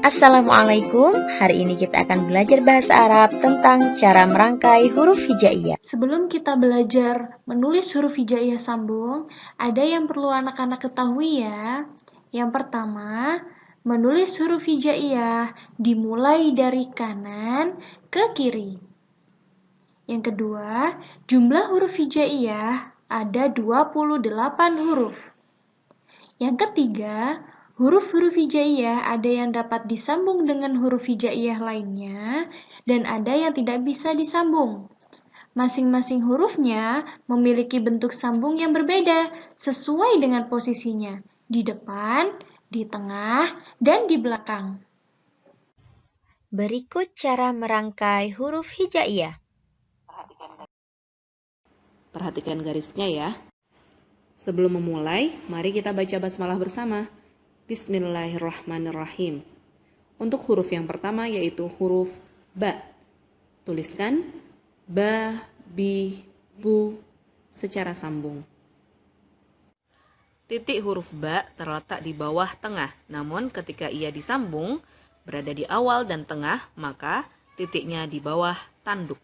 Assalamualaikum, hari ini kita akan belajar bahasa Arab tentang cara merangkai huruf hijaiyah. Sebelum kita belajar menulis huruf hijaiyah sambung, ada yang perlu anak-anak ketahui ya. Yang pertama, menulis huruf hijaiyah dimulai dari kanan ke kiri. Yang kedua, jumlah huruf hijaiyah ada 28 huruf. Yang ketiga, huruf-huruf hijaiyah ada yang dapat disambung dengan huruf hijaiyah lainnya dan ada yang tidak bisa disambung. Masing-masing hurufnya memiliki bentuk sambung yang berbeda sesuai dengan posisinya, di depan, di tengah, dan di belakang. Berikut cara merangkai huruf hijaiyah. Perhatikan garisnya ya. Sebelum memulai, mari kita baca basmalah bersama. Bismillahirrahmanirrahim. Untuk huruf yang pertama yaitu huruf ba. Tuliskan ba, bi, bu secara sambung. Titik huruf ba terletak di bawah tengah, namun ketika ia disambung, berada di awal dan tengah, maka titiknya di bawah tanduk.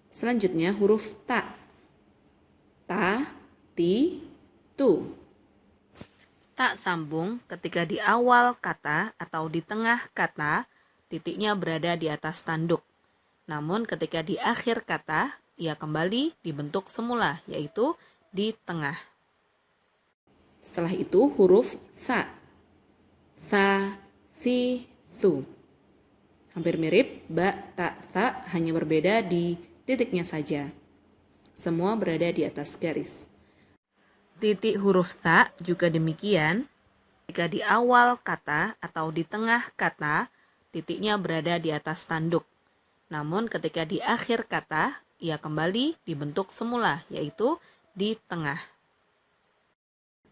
Selanjutnya huruf ta. Ta, ti, tu. Tak sambung ketika di awal kata atau di tengah kata, titiknya berada di atas tanduk. Namun ketika di akhir kata, ia kembali dibentuk semula, yaitu di tengah. Setelah itu huruf sa. Sa, si, su. Hampir mirip ba, ta, sa, hanya berbeda di titiknya saja. Semua berada di atas garis. Titik huruf ta juga demikian. Jika di awal kata atau di tengah kata, titiknya berada di atas tanduk. Namun ketika di akhir kata, ia kembali dibentuk semula, yaitu di tengah.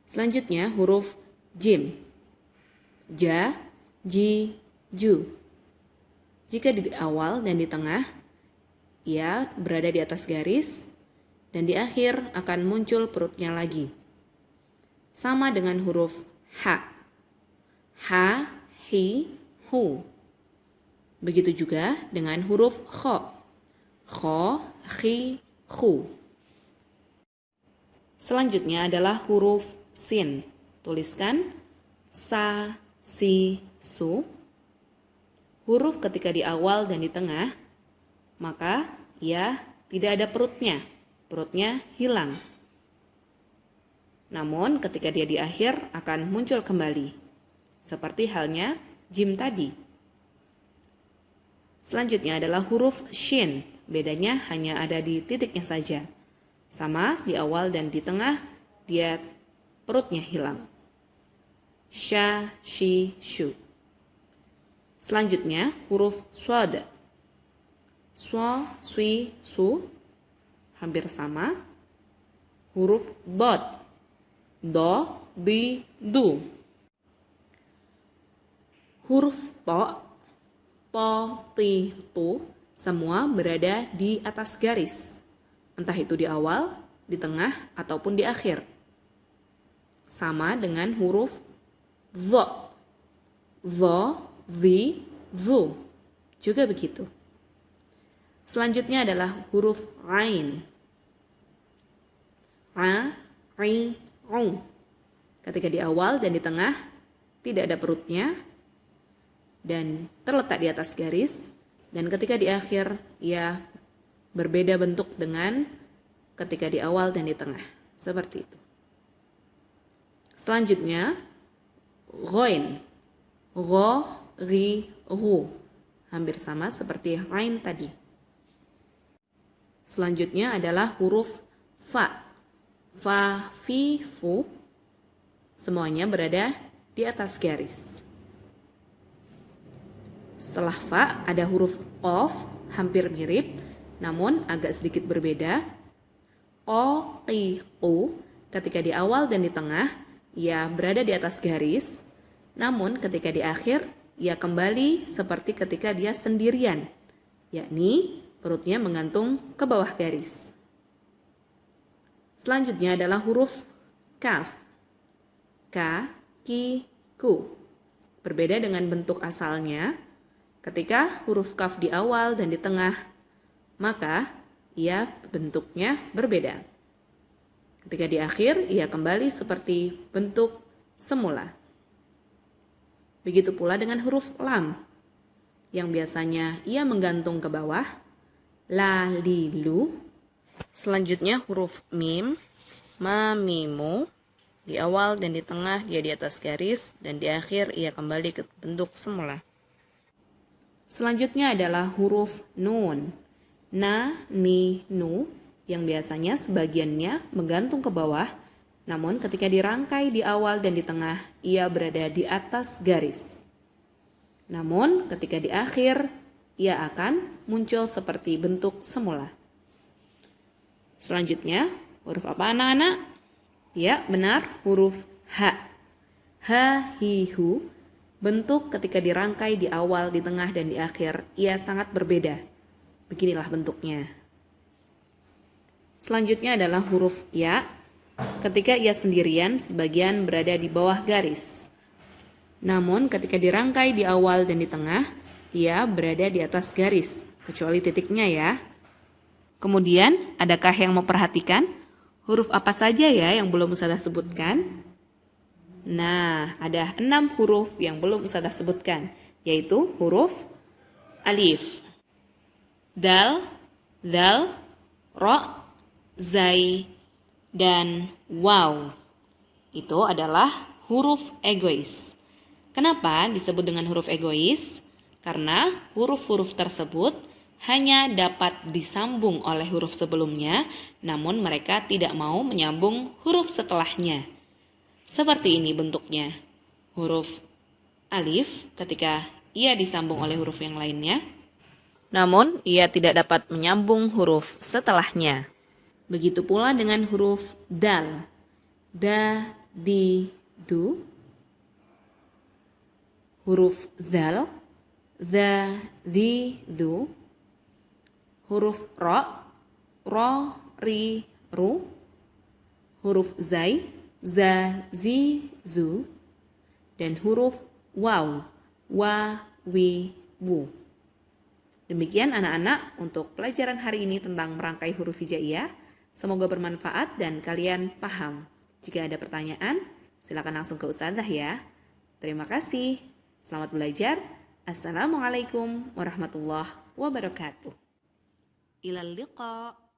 Selanjutnya huruf jim. Ja, ji, ju. Jika di awal dan di tengah, ia berada di atas garis, dan di akhir akan muncul perutnya lagi. Sama dengan huruf ha. Ha, hi, hu. Begitu juga dengan huruf kho. Kho, khi, khu. Selanjutnya adalah huruf sin. Tuliskan sa, si, su. Huruf ketika di awal dan di tengah, maka ia tidak ada perutnya. Perutnya hilang. Namun ketika dia di akhir akan muncul kembali. Seperti halnya jim tadi. Selanjutnya adalah huruf shin. Bedanya hanya ada di titiknya saja. Sama di awal dan di tengah dia perutnya hilang. Sha, shi, shu. Selanjutnya huruf swad. Swa, swi, su. Hampir sama. Huruf dot. Do, di, du. Huruf to, ti, tu, semua berada di atas garis. Entah itu di awal, di tengah, ataupun di akhir. Sama dengan huruf zo. Zo, zi, zu. Juga begitu. Selanjutnya adalah huruf ain. A, ri, u. Ketika di awal dan di tengah tidak ada perutnya dan terletak di atas garis, dan ketika di akhir ia berbeda bentuk dengan ketika di awal dan di tengah. Seperti itu. Selanjutnya ghoin. Gho, ri, ru. Hampir sama seperti ain tadi. Selanjutnya adalah huruf fa. Fa, fi, fu. Semuanya berada di atas garis. Setelah fa ada huruf qaf, hampir mirip, namun agak sedikit berbeda. Q, qi, qu. Ketika di awal dan di tengah, ia berada di atas garis. Namun ketika di akhir, ia kembali seperti ketika dia sendirian, yakni perutnya menggantung ke bawah garis. Selanjutnya adalah huruf kaf. Ka, ki, ku. berbeda dengan bentuk asalnya. Ketika huruf kaf di awal dan di tengah, maka ia bentuknya berbeda. Ketika di akhir, ia kembali seperti bentuk semula. Begitu pula dengan huruf lam, yang biasanya ia menggantung ke bawah, la, li, lu. Selanjutnya huruf mim, ma, mimu. Di awal dan di tengah dia di atas garis, dan di akhir ia kembali ke bentuk semula. Selanjutnya adalah huruf nun, na, ni, nu, yang biasanya sebagiannya menggantung ke bawah, namun ketika dirangkai di awal dan di tengah, ia berada di atas garis. Namun ketika di akhir, ia akan muncul seperti bentuk semula. Selanjutnya, huruf apa anak-anak? Ya, benar, huruf ha. Ha, hi, hu. Bentuk ketika dirangkai di awal, di tengah, dan di akhir, ia sangat berbeda. Beginilah bentuknya. Selanjutnya adalah huruf ya. Ketika ia sendirian, sebagian berada di bawah garis. Namun ketika dirangkai di awal dan di tengah, ia berada di atas garis, kecuali titiknya ya. Kemudian, adakah yang mau perhatikan? Huruf apa saja ya yang belum Ustazah sebutkan? Nah, ada 6 huruf yang belum Ustazah sebutkan, yaitu huruf alif, dal, zal, ro, zai, dan waw. Itu adalah huruf egois. Kenapa disebut dengan huruf egois? Karena huruf-huruf tersebut hanya dapat disambung oleh huruf sebelumnya, namun mereka tidak mau menyambung huruf setelahnya. Seperti ini bentuknya. Huruf alif ketika ia disambung oleh huruf yang lainnya, namun ia tidak dapat menyambung huruf setelahnya. Begitu pula dengan huruf dal. Da, di, du. Huruf zal. Za, di, du. Huruf ro, ri, ru. Huruf zai, za, zi, zu. Dan huruf waw, wa, wi, wu. Demikian anak-anak untuk pelajaran hari ini tentang merangkai huruf hijaiyah. Semoga bermanfaat dan kalian paham. Jika ada pertanyaan, silakan langsung ke Ustazah ya. Terima kasih. Selamat belajar. Assalamualaikum warahmatullahi wabarakatuh. Ilal liqa.